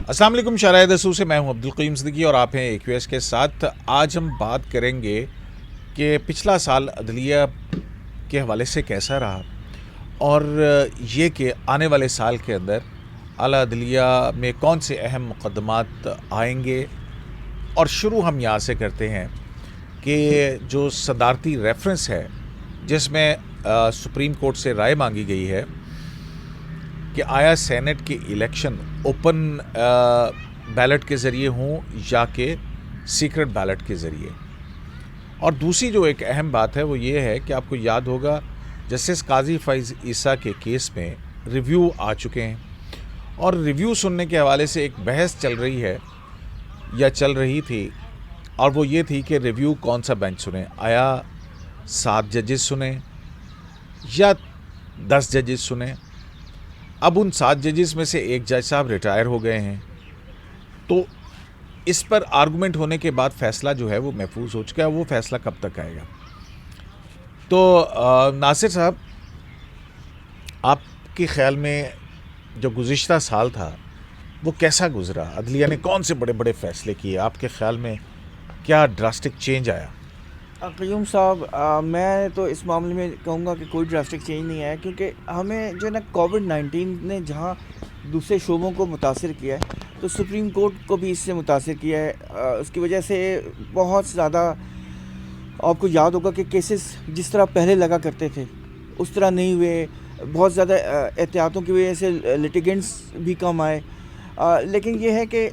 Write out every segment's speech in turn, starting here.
अस्सलाम वालेकुम, शराय दसूर से मैं हूं अब्दुल क़य्यूम सिद्दीकी और आप हैं AQS के साथ। आज हम बात करेंगे कि पिछला साल अदलिया के हवाले से कैसा रहा और ये कि आने वाले साल के अंदर आला अदलिया में कौन से अहम मुक़द्दमात आएंगे। और शुरू हम यहाँ से करते हैं कि जो सदारती रेफरेंस है जिसमें सुप्रीम कोर्ट से राय मांगी गई है कि आया सेनेट के इलेक्शन ओपन बैलेट के ज़रिए हों या कि सीक्रेट बैलेट के ज़रिए। और दूसरी जो एक अहम बात है वो ये है कि आपको याद होगा जस्टिस काजी फैज़ ईसा के केस में रिव्यू आ चुके हैं और रिव्यू सुनने के हवाले से एक बहस चल रही है या चल रही थी, और वो ये थी कि रिव्यू कौन सा बेंच सुने, आया 7 जजेस सुने या 10 जजेस सुने। अब उन 7 जजेस में से एक जज साहब रिटायर हो गए हैं, तो इस पर आर्गूमेंट होने के बाद फ़ैसला जो है वो महफूज हो चुका है। वो फ़ैसला कब तक आएगा? तो नासिर साहब, आपके ख़्याल में जो गुज़िश्ता साल था वो कैसा गुज़रा? अदलिया ने कौन से बड़े बड़े फ़ैसले किए? आपके ख़्याल में क्या ड्रास्टिक चेंज आया? क़य्यूम साहब, मैं तो इस मामले में कहूँगा कि कोई ड्रास्टिक चेंज नहीं आया, क्योंकि हमें जो है ना कोविड-19 ने जहाँ दूसरे शोबों को मुतासिर किया है तो सुप्रीम कोर्ट को भी इससे मुतासिर किया है। उसकी वजह से बहुत ज़्यादा आपको याद होगा कि केसेस जिस तरह पहले लगा करते थे उस तरह नहीं हुए। बहुत ज़्यादा एहतियातों की वजह से लिटिगेंट्स भी कम आए। लेकिन ये है कि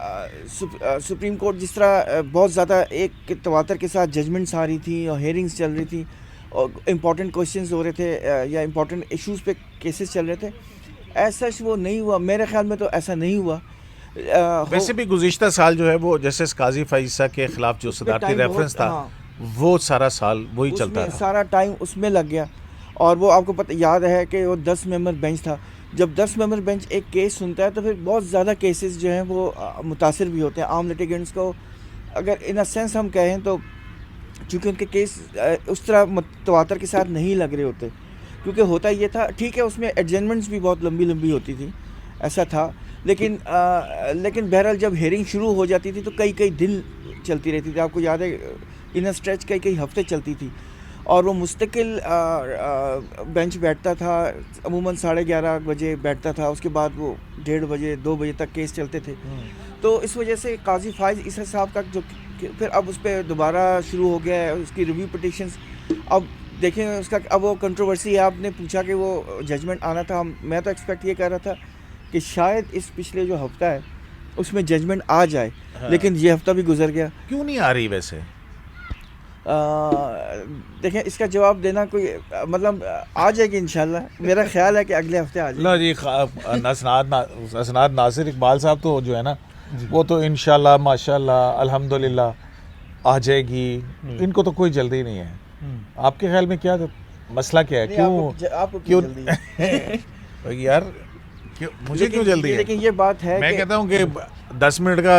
सुप्रीम कोर्ट जिस तरह बहुत ज़्यादा एक तवातर के साथ जजमेंट्स आ रही थी और हेयरिंग्स चल रही थी और इम्पॉर्टेंट क्वेश्चंस हो रहे थे या इम्पॉर्टेंट इश्यूज़ पे केसेस चल रहे थे, ऐसा वो नहीं हुआ। मेरे ख्याल में तो ऐसा नहीं हुआ। वैसे भी गुज़िश्ता साल जो है वो जस्टिस काजी फैज़ के ख़िलाफ़ जो सदारती रेफरेंस था, वो सारा साल वही चलता रहा, सारा टाइम उसमें लग गया। और वो आपको पता याद है कि वो 10 मेंबर बेंच था। जब 10 मेंबर बेंच एक केस सुनता है तो फिर बहुत ज़्यादा केसेस जो हैं वो मुतासिर भी होते हैं आम लिटिगेंट्स को। अगर इन अ सेंस हम कहें तो चूँकि उनके केस उस तरह तवातर के साथ नहीं लग रहे होते, क्योंकि होता ये था, ठीक है उसमें एडजमेंट्स भी बहुत लंबी लंबी होती थी, ऐसा था। लेकिन बहरहाल जब हेयरिंग शुरू हो जाती थी तो कई कई दिन चलती रहती थी। आपको याद है इन अ स्ट्रेच कई कई हफ्ते चलती थी और वो मुस्तकिल बेंच बैठता था। अमूमन 11:30 बजे बैठता था, उसके बाद वो 1:30 बजे 2 बजे तक केस चलते थे। तो इस वजह से काजी फैज़ ईसा साहब का जो फिर अब उस पर दोबारा शुरू हो गया है उसकी रिव्यू पिटिशंस। अब देखें उसका, अब वो कंट्रोवर्सी है। आपने पूछा कि वो जजमेंट आना था, मैं तो एक्सपेक्ट ये कर रहा था कि शायद इस पिछले जो हफ्ता है उसमें जजमेंट आ जाए। हाँ। लेकिन ये हफ्ता भी गुजर गया। क्यों नहीं आ रही? वैसे देखें इसका जवाब देना कोई मतलब आ जाएगी इंशाल्लाह। मेरा ख्याल है कि अगले हफ्ते आ जाएगी। लो जी, असनाद नासिर इकबाल साहब तो जो है ना वो तो इंशाल्लाह माशाल्लाह अल्हम्दुलिल्लाह आ जाएगी। इनको तो कोई जल्दी नहीं है। आपके ख्याल में क्या मसला क्या है? क्यों जल्दी है? यार मुझे क्यों जल्दी है? लेकिन ये बात है, मैं कहता हूँ कि 10 मिनट का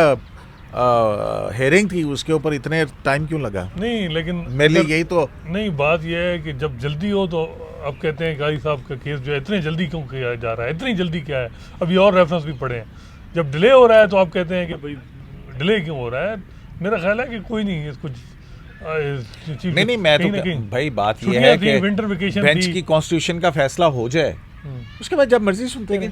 हेयरिंग थी, उसके ऊपर इतने टाइम क्यों लगा? नहीं, लेकिन मेरे लिए यही तो नहीं, बात यह है कि जब जल्दी हो तो अब कहते हैं काजी साहब का केस जो है इतने जल्दी क्यों किया जा रहा है, इतनी जल्दी क्या है? अभी और रेफरेंस भी पड़े हैं। जब डिले हो रहा है तो आप कहते हैं कि भाई डिले क्यों हो रहा है? मेरा ख्याल है कि कोई नहीं इसको नहीं मैं तो भाई बात यह है कि विंटर वेकेशन बेंच की कॉन्स्टिट्यूशन का फैसला हो जाए, उसके बाद जब मर्जी सुनते हैं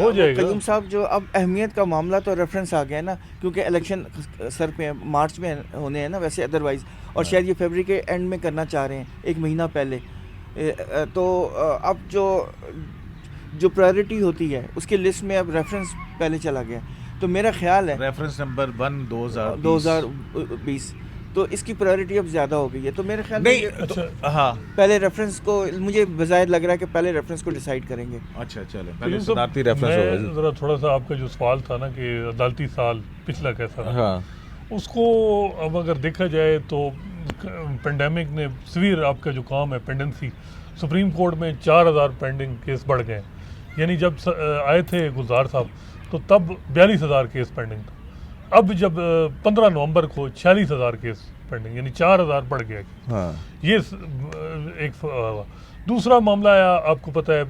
हो जाएगा। क़य्यूम साहब, जो अब अहमियत का मामला तो रेफरेंस आ गया ना, क्योंकि इलेक्शन सर पे मार्च में होने हैं ना वैसे अदरवाइज़, और शायद ये फरवरी के एंड में करना चाह रहे हैं, 1 महीना पहले। तो अब जो प्रायोरिटी होती है उसकी लिस्ट में अब रेफरेंस पहले चला गया। तो मेरा ख्याल है रेफरेंस नंबर 1 2020 तो इसकी प्रायोरिटी अब ज़्यादा हो गई है। तो मेरे ख्याल में अच्छा, हाँ, पहले रेफरेंस को, मुझे बज़ाहिर लग रहा है कि पहले रेफरेंस को डिसाइड करेंगे। अच्छा चले, पहले सदारती रेफरेंस होगा। ज़रा थोड़ा सा आपका जो सवाल था ना कि अदालती साल पिछला कैसा रहा, हाँ, उसको अब अगर देखा जाए तो पेंडेमिक ने सीवियर आपका जो काम है पेंडेंसी, सुप्रीम कोर्ट में 4000 पेंडिंग केस बढ़ गए। यानी जब आए थे गुलजार साहब तो तब 42,000 केस पेंडिंग था। अब जब 15 नवंबर को 46,000 केस पेंडिंग, यानी 4,000 बढ़ गया। हाँ। ये एक दूसरा मामला आया, आपको पता है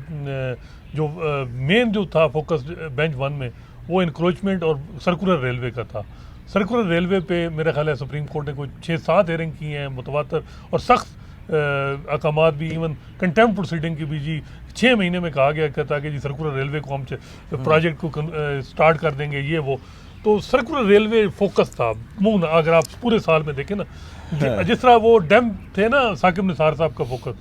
जो मेन जो था फोकस बेंच 1 में, वो इंक्रोचमेंट और सर्कुलर रेलवे का था। सर्कुलर रेलवे पे मेरा ख्याल है सुप्रीम कोर्ट ने कोई 6-7 हेयरिंग की हैं मुतवातर और सख्त अहकामात भी, इवन कंटेम्प्ट प्रोसीडिंग की भी जी 6 महीने में कहा गया था कि जी सर्कुलर रेलवे को हम प्रोजेक्ट को स्टार्ट कर देंगे ये वो। तो सर्कुलर रेलवे फोकस था अगर आप पूरे साल में देखें ना, जिस तरह वो डैम थे ना साकिब निसार साहब का फोकस,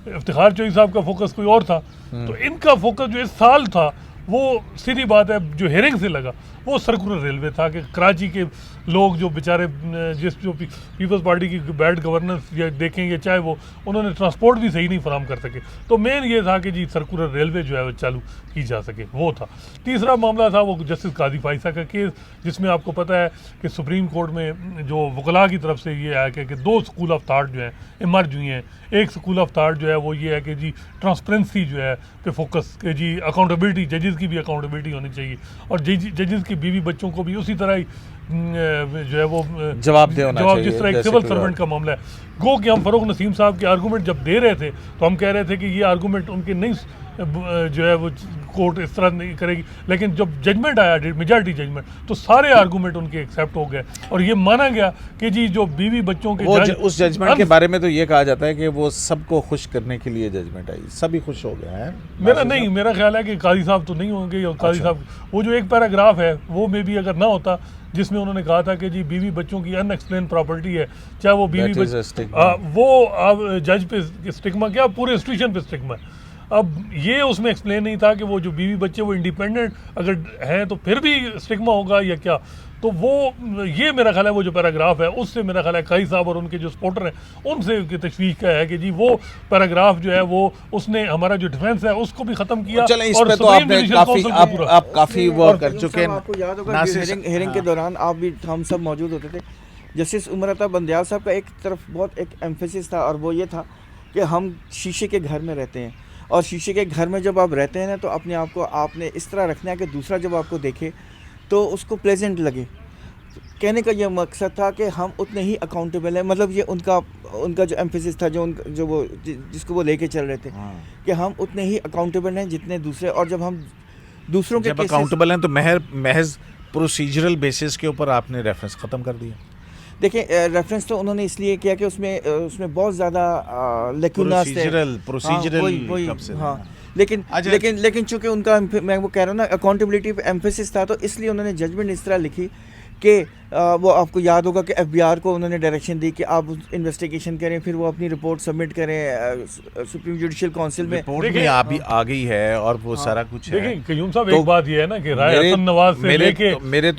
इफ्तिखार चौधरी साहब का फोकस कोई और था, तो इनका फोकस जो इस साल था वो सीधी बात है जो हेयरिंग से लगा वो सर्कुलर रेलवे था कि कराची के लोग जो बेचारे जो पीपल्स पार्टी की बैड गवर्नेंस या देखेंगे चाहे वो उन्होंने ट्रांसपोर्ट भी सही नहीं फराम कर सके, तो मेन ये था कि जी सर्कुलर रेलवे जो है वो चालू की जा सके, वो था। तीसरा मामला था वो जस्टिस काजी फाइसा का केस, जिसमें आपको पता है कि सुप्रीम कोर्ट में जो वकला की तरफ से ये आया कि 2 स्कूल ऑफ थाट जो है इमर्ज हुई हैं। एक स्कूल ऑफ थाट जो है वो ये है कि जी ट्रांसपेरेंसी जो है पे फोकस कि जी अकाउंटेबिलिटी, जजेस की भी अकाउंटेबिलिटी होनी चाहिए और जजेस की बीवी बच्चों को भी उसी तरह ही जो है वो जवाब चाहिए, जिस तरह एक सिविल सर्वेंट का मामला है। गो कि हम फरोग नसीम साहब के आर्गूमेंट जब दे रहे थे तो हम कह रहे थे कि ये आर्गूमेंट उनके नहीं जो है वो कोर्ट इस तरह नहीं करेगी, लेकिन जब जजमेंट आया मेजॉरिटी जजमेंट तो सारे आर्गूमेंट उनके एक्सेप्ट हो गए और ये माना गया कि जी जो बीवी बच्चों के उस जजमेंट के बारे में तो ये कहा जाता है कि वो सबको खुश करने के लिए जजमेंट आई, सभी खुश हो गए हैं। मेरा ख्याल है कि काजी साहब तो नहीं होंगे, और काजी साहब वो जो एक पैराग्राफ है वो में भी अगर ना होता जिसमें उन्होंने कहा था कि जी बीवी बच्चों की अनएक्सप्लेन प्रॉपर्टी है, चाहे वो बीवी वो अब जज पे स्टिग्मा क्या पूरे इंस्टीट्यूशन पे स्टिग्मा है। अब ये उसमें एक्सप्लेन नहीं था कि वो जो बीवी बच्चे वो इंडिपेंडेंट अगर हैं तो फिर भी स्टिग्मा होगा या क्या, तो वो ये मेरा ख्याल है वो जो पैराग्राफ है उससे मेरा ख्याल है काई साहब और उनके जो सपोर्टर हैं उनसे तशवीश का है कि जी वो पैराग्राफ जो है वो उसने हमारा जो डिफेंस है उसको भी खत्म किया। और तो आपने काफी वो कर चुके हैं। आपको याद होगा हेयरिंग के दौरान आप भी हम सब मौजूद होते थे, जस्टिस उमर अता बंदयाल साहब का एक तरफ बहुत एक एम्फेसिस था और वो ये था कि हम शीशे के घर में रहते हैं और शीशे के घर में जब आप रहते हैं ना तो अपने आप को आपने इस तरह रखना है कि दूसरा जब आपको देखे तो उसको प्लेजेंट लगे। कहने का ये मकसद था कि हम उतने ही अकाउंटेबल हैं, मतलब ये उनका जो एम्फेसिस था जिसको वो लेके चल रहे थे कि हम उतने ही अकाउंटेबल हैं जितने दूसरे, और जब हम दूसरों के अकाउंटेबल हैं तो महज प्रोसीजरल बेसिस के ऊपर आपने रेफरेंस ख़त्म कर दिया। देखिए रेफरेंस तो उन्होंने इसलिए किया कि उसमें बहुत ज़्यादा लेकुनास थे, प्रोसीजरल हाँ, लेकिन चूंकि उनका मैं वो कह रहा हूँ ना अकाउंटेबिलिटी पे एम्फेसिस था, तो इसलिए उन्होंने जजमेंट इस तरह लिखी कि वो आपको याद होगा कि एफबीआर को उन्होंने डायरेक्शन दी कि आप इन्वेस्टिगेशन करें, फिर वो अपनी रिपोर्ट सबमिट करें सुप्रीम जुडिशियल काउंसिल में। रिपोर्ट में आ गई है और वो सारा कुछ है। देखिए कयूम साहब एक बात ये है ना कि राय हसन नवाज से लेके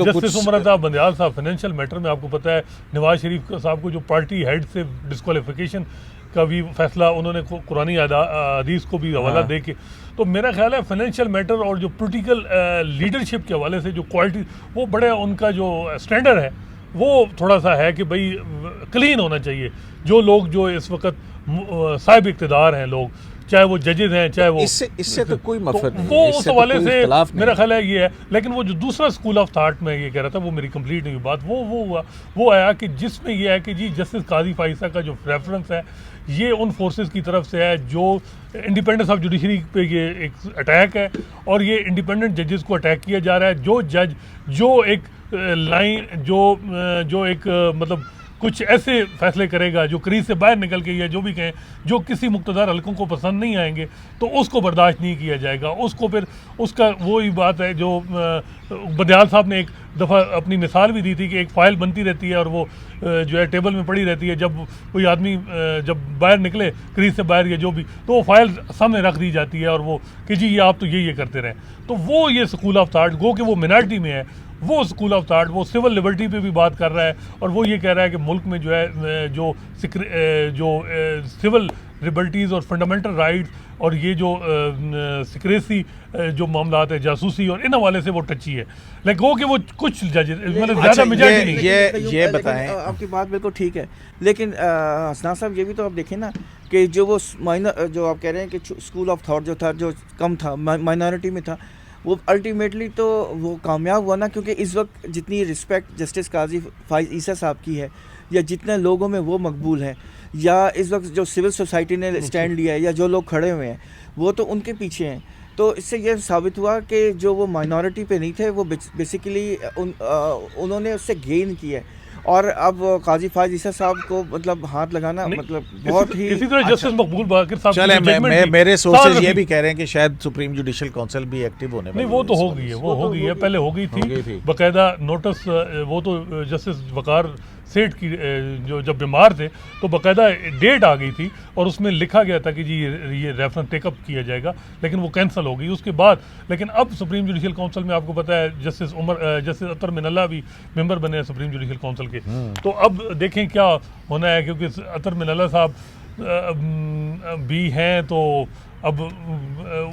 जस्टिस उमर अता बंदयाल साहब फाइनेंशियल मैटर में आपको पता है नवाज शरीफ साहब को जो पार्टी हेड से डिस्क्वालिफिकेशन का भी फैसला उन्होंने कुरानी हदीस को भी हवाला दे के, तो मेरा ख्याल है फाइनेंशियल मैटर और जो पॉलिटिकल लीडरशिप के हवाले से जो क्वालिटी वो बड़े उनका जो स्टैंडर्ड है वो थोड़ा सा है कि भाई क्लीन होना चाहिए। जो लोग जो इस वक्त साहिब इक़्तिदार हैं लोग, चाहे वो जजेस हैं चाहे वो इससे तो कोई मफरत नहीं, वो उस हवाले से मेरा ख्याल है ये है। लेकिन वो जो दूसरा स्कूल ऑफ थाट में ये कह रहा था वो मेरी कंप्लीट नहीं हुई बात, वो आया कि जिसमें ये है कि जी जस्टिस काजी फाइसा का जो रेफरेंस है ये उन फोर्सेस की तरफ से है जो इंडिपेंडेंस ऑफ जुडिशरी पे ये एक अटैक है और ये इंडिपेंडेंट जजेस को अटैक किया जा रहा है। जो जज जो एक लाइन जो एक मतलब कुछ ऐसे फैसले करेगा जो क्रीज से बाहर निकल के या जो भी कहें जो किसी मुक्तदार हलकों को पसंद नहीं आएंगे तो उसको बर्दाश्त नहीं किया जाएगा। उसको फिर उसका वही बात है जो बंदयाल साहब ने एक दफ़ा अपनी मिसाल भी दी थी कि एक फ़ाइल बनती रहती है और वो जो है टेबल में पड़ी रहती है, जब कोई आदमी जब बाहर निकले क्रीज से बाहर या जो भी तो वो फाइल सामने रख दी जाती है और वो कि जी ये आप तो ये करते रहें। तो वो ये स्कूल ऑफ थाट गो कि वो मिनॉरिटी में है, वो स्कूल ऑफ थाट वो सिविल लिबर्टी पे भी बात कर रहा है और वो ये कह रहा है कि मुल्क में जो है जो सिविल लिबर्टीज़ और फंडामेंटल राइट्स और ये जो सिक्रेसी जो मामला है जासूसी और इन हवाले से वो टची है। लेकिन वो कि वो कुछ जजेस मतलब ज़्यादा मेजॉरिटी नहीं। ये बताएं, आपकी बात बिल्कुल ठीक है, लेकिन हसना साहब ये भी तो आप देखें ना कि जो वो माइनर जो आप कह रहे हैं कि स्कूल ऑफ थॉट जो था जो कम था माइनॉरिटी में था वो अल्टीमेटली तो वो कामयाब हुआ ना, क्योंकि इस वक्त जितनी रिस्पेक्ट जस्टिस काजी फाइज ईसा साहब की है या जितने लोगों में वो मकबूल हैं या इस वक्त जो सिविल सोसाइटी ने स्टैंड लिया है या जो लोग खड़े हुए हैं वो तो उनके पीछे हैं तो इससे ये साबित हुआ कि जो वो माइनॉरिटी पे नहीं थे वो बेसिकली उन्होंने उससे गेन किया है। और अब काजी फायज ईसा साहब को मतलब हाथ लगाना मतलब बहुत ही इसी तरह जस्टिस मकबूल बाकिर साहब चले, की जो judgment थी, मेरे सोर्सेज साल ये रफीक- भी कह रहे हैं कि शायद सुप्रीम जुडिशल काउंसिल भी एक्टिव होने नहीं वाली वो तो इस हो वजह गई है, से। वो हो गई है, पहले हो गई हो गई थी थी। बकायदा नोटिस। वो तो जस्टिस वकार सेठ की जो जब बीमार थे तो बकायदा डेट आ गई थी और उसमें लिखा गया था कि जी ये रेफरेंस टेकअप किया जाएगा, लेकिन वो कैंसिल हो गई उसके बाद। लेकिन अब सुप्रीम जुडिशल काउंसिल में आपको पता है जस्टिस अतर मिनल्ला भी मेंबर बने हैं सुप्रीम जुडिशल काउंसिल के। तो अब देखें क्या होना है, क्योंकि अतर मिनल्ला साहब भी हैं तो अब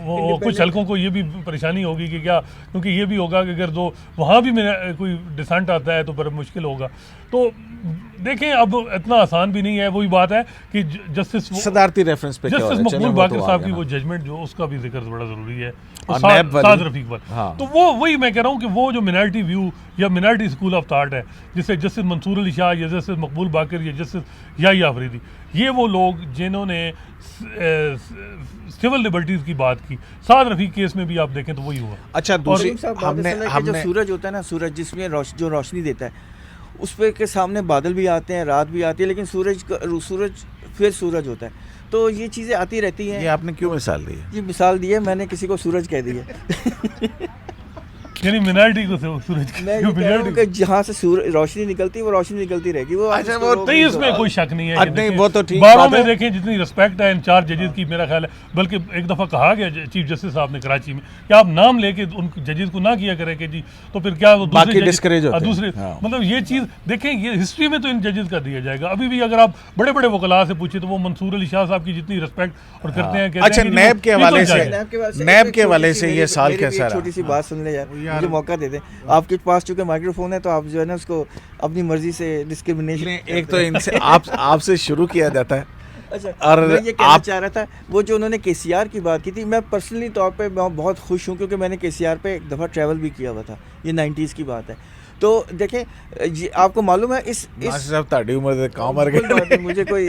वो कुछ हलकों को ये भी परेशानी होगी कि क्या, क्योंकि ये भी होगा कि अगर जो वहाँ भी कोई डिसेंट आता है तो बड़ा मुश्किल होगा। तो देखें अब इतना आसान भी नहीं है। वही बात है कि जस्टिस सदारती रेफरेंस पे क्या हो जस्टिस रहा है? चलें, मकबूल वो बाकिर तो आ साहब गया की ना। वो जजमेंट जो उसका भी जिक्र बड़ा ज़रूरी है, और साद नैब वाली- साद रफीक वाली। हाँ। तो वो वही मैं कह रहा हूँ कि वो जो मिनारिटी व्यू या मिनारिटी स्कूल ऑफ थाट है, जिसे जस्टिस मंसूर अली शाह या जस्टिस मकबूल बाकिर या जस्टिस याहिया अफरीदी, ये वो लोग जिन्होंने सिविल लिबर्टीज़ की बात की। साद रफीक केस में भी आप देखें तो वही हुआ। अच्छा, दूसरी और साहब, बात हमने असल है कि जो हमने सूरज होता है ना, सूरज जिसमें जो रोशनी देता है उस पे के सामने बादल भी आते हैं, रात भी आती है, लेकिन सूरज फिर सूरज होता है। तो ये चीज़ें आती रहती ये हैं। आपने क्यों मिसाल दी है? ये मिसाल दी है मैंने, किसी को सूरज कह दी है। यानी मिनारिटी को सूरज मैं ये कह रहा हूँ कि जहाँ से रोशनी निकलती है वो रोशनी निकलती रहेगी। वो अच्छा, उसको वो रोक नहीं, नहीं इसमें सकते। कोई शक नहीं है। नहीं, कि देखें, वो तो ठीक बारों बात में है। देखें जितनी रिस्पेक्ट है इन चार जजेस की, मेरा ख्याल है, बल्कि एक दफ़ा कहा गया चीफ जस्टिस साहब ने कराची में कि आप नाम लेके उन जजेस को ना किया करें कि जी, तो फिर क्या वो बाकी जजेस- discourage होते हैं। दूसरे हाँ। मतलब ये चीज़ देखें, ये हिस्ट्री में तो इन जजेस का दिया जाएगा। अभी भी अगर आप बड़े बड़े वकला से पूछे तो वो मंसूर अली शाह साहब की जितनी रिस्पेक्ट और करते हैं, कहते अच्छा, हैं कि जी नैब वो के हवाले पीपल से- जज है। नैब के हवाले से ये साल मेरी भी कैसा एक रहा? छोटी सी बात सुन ले यार, यार। मुझे मौका दे दे। आपके पास चूंकि माइक्रोफोन है तो आप जो है ना उसको अपनी मर्जी से डिस्क्रिमिनेशन। एक तो इनसे आपसे शुरू किया जाता है। अच्छा, और मैं ये कहना आप- चाह रहा था, वो जो उन्होंने केसीआर की बात की थी, मैं पर्सनली तौर पे मैं बहुत खुश हूँ क्योंकि मैंने केसीआर पे एक दफ़ा ट्रैवल भी किया हुआ था। ये 90s की बात है। तो देखें, ये आपको मालूम है इस मास्टर साहब ताड़ी उम्र से काम मर कोई बात गए। नहीं, मुझे कोई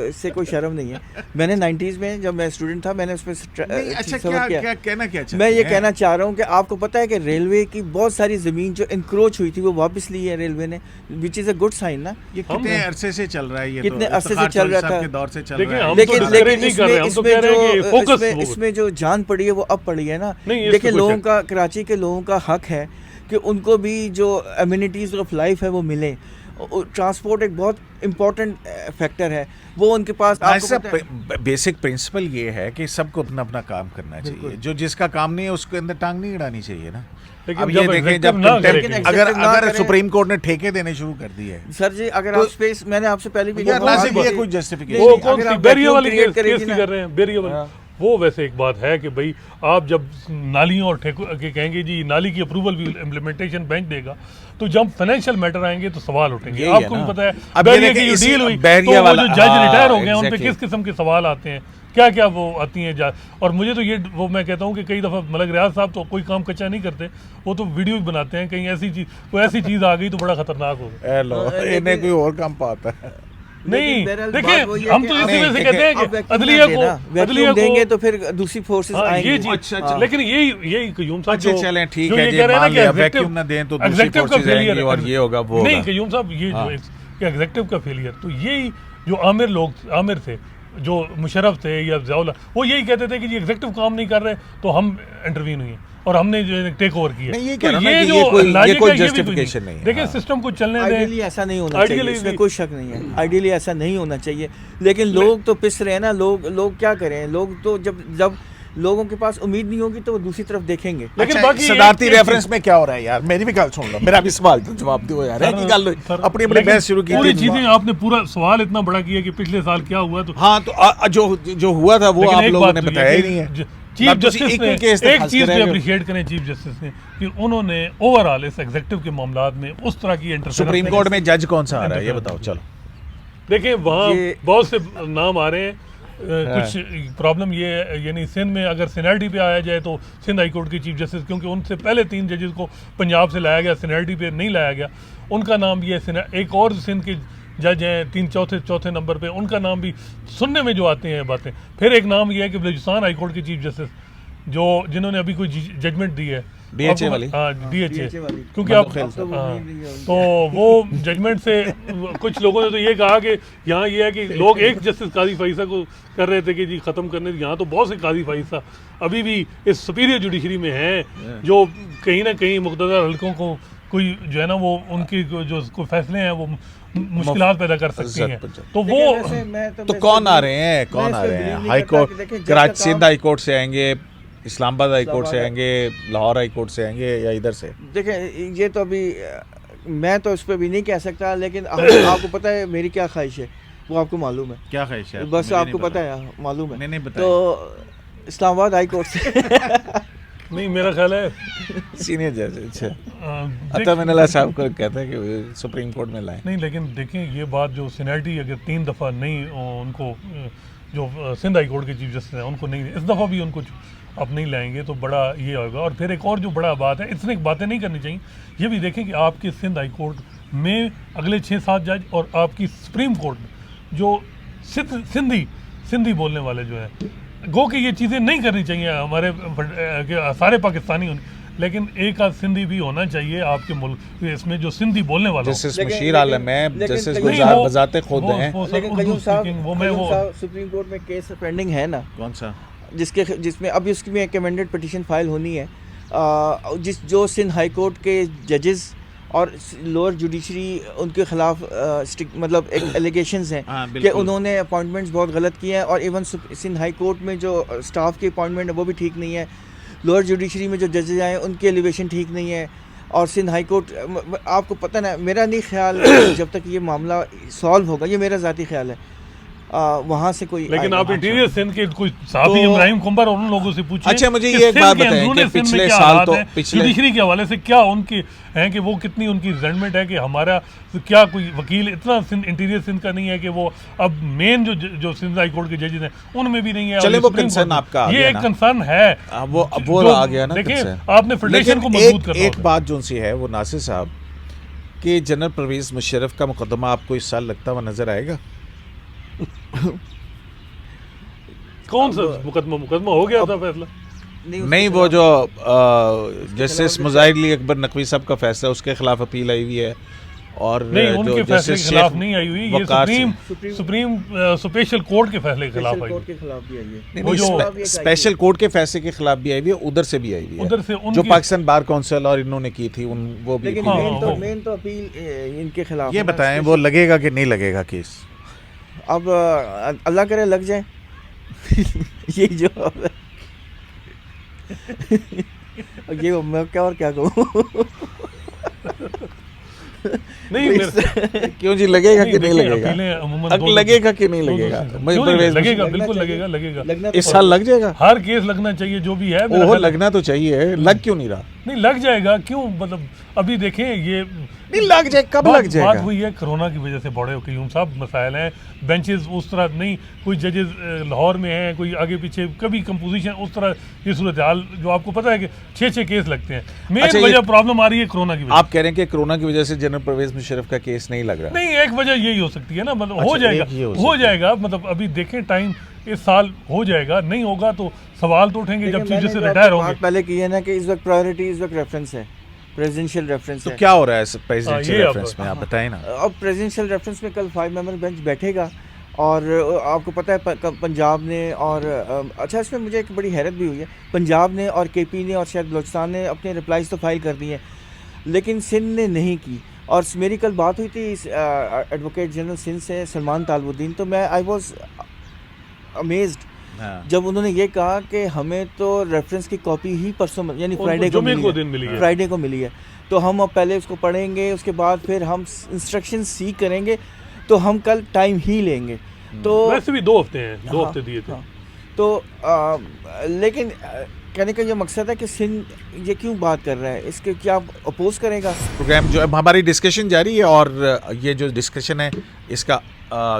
इससे कोई शर्म नहीं है। मैंने 90s में जब मैं स्टूडेंट था मैंने उसमें नहीं, अच्छा, सफ़र किया। क्या कहना क्या चाहते मैं ये हैं? कहना चाह रहा हूँ कि आपको पता है कि रेलवे की बहुत सारी ज़मीन जो इंक्रोच हुई थी वो वापस ली है रेलवे ने, which is a good sign ना। ये कितने अरसे से चल रहा है? ये कितने तो अरसे से इफ्तिखार चल रहा साहब था। के दौर से चल देखिए, रहा है। हम तो लेकिन discourage लेकिन नहीं कर रहे, हम तो इसमें कह रहे हैं कि focus हो। इसमें जो जान पड़ी है वो अब पड़ी है ना। नहीं, इस देखिए, पे कोई लोगों शक- का, कराची के लोगों का हक है कि उनको भी जो एमिनिटीज़ ऑफ लाइफ है वो मिले। ट्रांसपोर्ट एक बहुत इम्पोर्टेंट फैक्टर है, वो उनके पास। आपको पता है- बेसिक प्रिंसिपल ये है कि सबको अपना अपना काम करना चाहिए। जो जिसका काम नहीं है उसके अंदर टांग नहीं अड़ानी चाहिए ना। लेकिन अब जब ये देखें, executive जब ना contempt- करे, लेकिन अगर executive ना अगर करे- सुप्रीम कोर्ट ने ठेके देने शुरू कर दिए हैं, सर जी, अगर तो- आप स्पेस, मैंने आपसे पहले भी यार कहा, ना से बात ये की- कोई वो जस्टिफिकेशन नहीं, कौन अगर सी आप बेरिया vacuum वाली create केस करेगी की ना- कर रहे हैं, बेरिया वाली। हाँ। वो वैसे एक बात है कि भाई आप जब नालियों और ठेकों के कहेंगे जी नाली की अप्रूवल भी इम्प्लीमेंटेशन बैंक देगा, तो जब फाइनेंशियल मैटर आएंगे तो सवाल उठेंगे। यही है आपको भी ना। पता है अब ये बैरिया देखें, की जो इसी डील हुई तो बैरिया वो वाला- जो जज हाँ, रिटायर हो गए उन पे exactly। किस किस्म के सवाल आते हैं, क्या क्या वो आती हैं। और मुझे तो ये वो मैं कहता हूँ कि कई दफ़ा मलक रियाज साहब तो कोई काम कच्चा नहीं करते, वो तो वीडियो भी बनाते हैं। कहीं कोई ऐसी चीज़ आ गई तो बड़ा खतरनाक होगा। ए लो, इन्हें कोई और काम पाता है। नहीं, लेकिन बहरहाल देखिए, बात वही है हम कि तो आप- इसी वजह से नहीं, कहते हैं आप कि वैक्यूम अदलिया ना को देना, अदलिया वैक्यूम देंगे को तो फिर दूसरी फोर्सेस हाँ, ये आएंगी। चीज अच्छा। लेकिन यही कयूम साहब अच्छा, चलें, ठीक जो है ये जी, कह रहे हैं ना मान कि लिया, executive- वैक्यूम ना दें तो दूसरी executive का forces आएंगी failure- और ये होगा, वो नहीं, होगा। कयूम साहब, ये हाँ। जो एग्जेक्टिव का फेलियर, तो यही जो आमिर थे, जो मुशर्रफ थे या ज़ियाउल्लाह, वो यही कहते थे कि जी एग्जेक्टिव काम नहीं कर रहे तो हम इंटरवीन हुए और हमने जो टेक ओवर किया। नहीं, ये तो कह रहा हूं ना कि जो ये कोई logic है, ये भी justification नहीं है। देखिए, हाँ। सिस्टम को चलने आइडियली दें। ऐसा नहीं होना चाहिए, Ideally इसमें भी- कोई शक नहीं है। आइडियली ऐसा नहीं होना चाहिए, लेकिन लोग तो पिस रहे हैं ना। लोग क्या करें, लोग तो जब लोगों के पास उम्मीद नहीं होगी तो वो दूसरी तरफ देखेंगे। लेकिन अच्छा, बाकी सदारती एक रेफरेंस में क्या हो रहा है यार? मेरी भी गल सुन लो, मेरा भी सवाल तो जवाब दो यार। है की गल सर, अपनी अपनी लेकिन बहस शुरू की पूरी थी। चीजें आपने पूरा सवाल इतना बड़ा किया कि पिछले साल क्या हुआ, तो हाँ, तो जो हुआ था वो लेकिन आप एक लोगों बात ने तो ये बताया ही कि नहीं है। चीफ अब तुसी जस्टिस एक ने ही केस ते एक फंस चीज के पे रह गए। अप्रिशिएट करें चीफ जस्टिस ने कि उन्होंने ओवरऑल इस एग्जीक्यूटिव के मामलात में उस तरह की इंटरफेरेंस सुप्रीम कोर्ट में जज कौन सा आ रहा है ये बताओ। चलो, देखिए, वहाँ ये- बहुत से नाम आ रहे हैं। कुछ प्रॉब्लम ये है, यानी सिंध में अगर सीनियरिटी पे आया जाए तो सिंध हाई कोर्ट के चीफ जस्टिस, क्योंकि उनसे पहले 3 जजेस को पंजाब से लाया गया, सीनियरिटी पे नहीं लाया गया, उनका नाम भी है। एक और सिंध के जज हैं चौथे नंबर पे, उनका नाम भी सुनने में जो आते हैं बातें। फिर एक नाम ये है कि बलूचिस्तान हाई कोर्ट के चीफ जस्टिस जो जिन्होंने अभी कोई जजमेंट दी है DHA वाली? हाँ DHA DHA वाली। क्योंकि आप खेल से। हाँ, तो वो जजमेंट से कुछ लोगों ने तो ये कहा कि यहाँ ये है कि लोग एक जस्टिस काजी फाइसा को कर रहे थे कि जी ख़त्म करने, यहाँ तो बहुत से काजी फाइसा अभी भी इस सुपीरियर जुडिशरी में हैं जो कहीं ना कहीं मुक़्तदर हल्कों को कोई जो है ना वो उनकी जो कोई फैसले हैं वो मुश्किलात पैदा कर सकती हैं। तो वो तो कौन आ रहे हैं, कौन आ रहे हैं? High court Karachi, Sindh high court से आएंगे, इस्लामाबाद हाई कोर्ट से आएंगे, लाहौर हाई कोर्ट से आएंगे, या इधर से? देखें ये तो अभी मैं तो इस पर भी नहीं कह सकता, लेकिन आपको पता है मेरी क्या ख्वाहिश है, वो आपको मालूम है। क्या ख्वाहिश है? बस आपको पता है, मालूम है। नहीं तो इस्लामाबाद हाई कोर्ट से नहीं, मेरा ख्याल है सीनियर जज। अच्छा, देख- अता मिनल्ला साहब को कहते हैं कि सुप्रीम कोर्ट में लाएं। नहीं, लेकिन देखें ये बात जो सीनियरिटी अगर 3 दफ़ा नहीं उनको जो सिंध हाई कोर्ट के चीफ जस्टिस हैं उनको नहीं, इस दफ़ा भी उनको अब नहीं लाएंगे तो बड़ा ये होगा। और फिर एक और जो बड़ा बात है, इतनी बातें नहीं करनी चाहिए, ये भी देखें कि आपके सिंध हाई कोर्ट में अगले 6-7 जज और आपकी सुप्रीम कोर्ट जो सिंधी बोलने वाले जो हैं, गो कि ये चीज़ें नहीं करनी चाहिए हमारे सारे पाकिस्तानी होने, लेकिन एक आध सिंधी भी होना चाहिए आपके मुल्क इसमें जो सिंधी बोलने वाला जस्टिस लेकिन- मशीर आलम है, लेकिन- जस्टिस लेकिन- गुलजार वो- बजाते खुद वो- हैं। वो सर लेकिन उर्दू कयूम साहब स्पीकिंग, वो मैं कयूम वो साहब सुप्रीम कोर्ट में केस पेंडिंग है ना, कौन सा? जिसमें अभी उसकी में एक अमेंडेड पिटीशन फाइल होनी है, जो सिंध हाई कोर्ट के जजेस और लोअर जुडिशरी उनके खिलाफ मतलब एक एलिगेशंस हैं हाँ, कि बिल्कुल। उन्होंने अपॉइंटमेंट्स बहुत गलत किए हैं, और इवन सिंध हाई कोर्ट में जो स्टाफ की अपॉइंटमेंट है वो भी ठीक नहीं है, लोअर जुडिशरी में जो जजेस आए उनकी एलिवेशन ठीक नहीं है, और सिंध हाई कोर्ट आपको पता ना, मेरा नहीं ख्याल जब तक ये मामला सॉल्व होगा, ये मेरा ज़ाती ख्याल है, वहाँ से कोई लेकिन आएगा। आप इंटीरियर सिंध के कोई साफी तो- इब्राहिम कुंबर और उन लोगों से पूछिए। अच्छा, मुझे कि ये एक सिंध बात के बताएं अंदरूनी कि सिंध में पिछले क्या साल हालात तो हैं, पिछले जुडिशरी के हवाले से क्या उनके हैं कि वो कितनी उनकी रिजल्टमेंट है कि हमारा क्या कोई वकील इतना इंटीरियर सिंध का नहीं है कि वो अब मेन जो सिंध हाई कोर्ट के जजेस हैं उनमें भी नहीं है। चले और वो सुप्रीम concern कोर्ट में आपका आ ये गया एक ना। कंसर्न है। वो जो- आ गया ना देखिए concern। आपने फेडरेशन को लेकिन मजबूत करना एक होगा। बात जो सी है वो नासिर साहब कि जनरल परवेज मुशर्रफ का मुकदमा आपको इस साल लगता हुआ नजर आएगा? कौन सा मुकदमा हो गया था फैसला? नहीं, वो जो जस्टिस मुजाहिर अली अकबर नकवी साहब का फैसला, उसके खिलाफ अपील आई हुई है, और नहीं, जो उनके फैसले के खिलाफ शेख नहीं आई हुई, ये वकार से- सुप्रीम स्पेशल कोर्ट के फैसले के खिलाफ आई कोर्ट हुई। के खिलाफ भी आई है। नहीं, वो नहीं, जो- स्पेशल कोर्ट के फैसले के खिलाफ भी आई हुई है, उधर से भी आई हुई है, उधर से जो उनकी पाकिस्तान बार काउंसिल और इन्होंने की थी वो भी लेकिन अपील हाँ, है। वो- मेन तो अपील इनके खिलाफ ये है ना, बताएं वो लगेगा कि नहीं लगेगा केस? अब अल्लाह करे लग जाए। यही जवाब है। ये मैं क्या और क्या कहूँ। नहीं मेरे- क्यों जी, लगेगा कि नहीं देखिए, लगेगा? अपीलें अमूमन अब दो- लगेगा कि नहीं दो- दो लगेगा? चीज़ें। मुझे क्यों नहीं? परवेज लगेगा, लगना बिल्कुल चाहिए। लगेगा लगेगा लगना इस साल लग जाएगा? हर केस लगना चाहिए जो भी है, मेरा ओहो, ख्याल है। लगना तो चाहिए, लग क्यों नहीं रहा? नहीं लग जाएगा, क्यों मतलब अभी देखें ये नहीं लग जाए, कब लग बात जाएगा? हुई है कोरोना की वजह से बड़े क्यूम साहब मसाइल हैं, बेंचेस उस तरह नहीं, कोई जजेस लाहौर में हैं, कोई आगे पीछे, कभी कंपोजिशन उस तरह की सूरत हाल जो आपको पता है कि 6-6 केस लगते हैं। मेन अच्छा, ये- वजह प्रॉब्लम आ रही है कोरोना की वजह आप कह रहे हैं कि कोरोना की वजह से जनरल परवेज मुशर्रफ का केस नहीं लग से। रहा? नहीं, एक वजह यही हो सकती है ना, मतलब हो अच्छा, जाएगा, एक ये हो हो सकती है। जाएगा, मतलब अभी देखें टाइम, इस साल हो जाएगा, नहीं होगा तो सवाल तो उठेंगे जब चीफ मैंने जस्टिस जो रिटायर आपको होंगे। बात पहले की है ना कि इस वक्त प्रायोरिटी इस वक्त रेफरेंस है, प्रेसिडेंशियल रेफरेंस तो है। क्या हो रहा है प्रेसिडेंशियल ये अब- रेफरेंस में, आप बताएं ना। अब प्रेसिडेंशियल रेफरेंस में कल 5 मेंबर बेंच बैठेगा, और आपको पता है पंजाब ने और अच्छा, इसमें मुझे एक बड़ी हैरत भी हुई है, पंजाब ने और केपी ने और शायद बलोचिस्तान ने अपने रिप्लाईज तो फाइल कर दिए, लेकिन सिंध ने नहीं की। और मेरी कल बात हुई थी एडवोकेट जनरल सिंध से सलमान तालबुद्दीन, तो मैं आई वॉज अमेज्ड हाँ। जब उन्होंने ये कहा कि हमें तो रेफरेंस की कॉपी ही परसों यानी उनको फ्राइडे को जुमे मिली को है, दिन मिली है। फ्राइडे को मिली है, तो हम अब पहले उसको पढ़ेंगे, उसके बाद फिर हम इंस्ट्रक्शन सी करेंगे, तो हम कल टाइम ही लेंगे। तो वैसे भी 2 हफ्ते हैं, 2 हाँ, हफ्ते दिए थे। हाँ। तो लेकिन कहने का ये मकसद है कि सिंध ये क्यों बात कर रहा है, इसके क्या अपोज करेगा? प्रोग्राम जो है, हमारी डिस्कशन जारी है, और ये जो डिस्कशन है इसका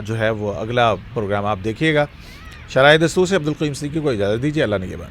जो है वो अगला प्रोग्राम आप देखिएगा। शराय दस्तूर से अब्दुल करीम सिद्दीकी को इजाज़त दीजिए। अल्लाह निगहबान।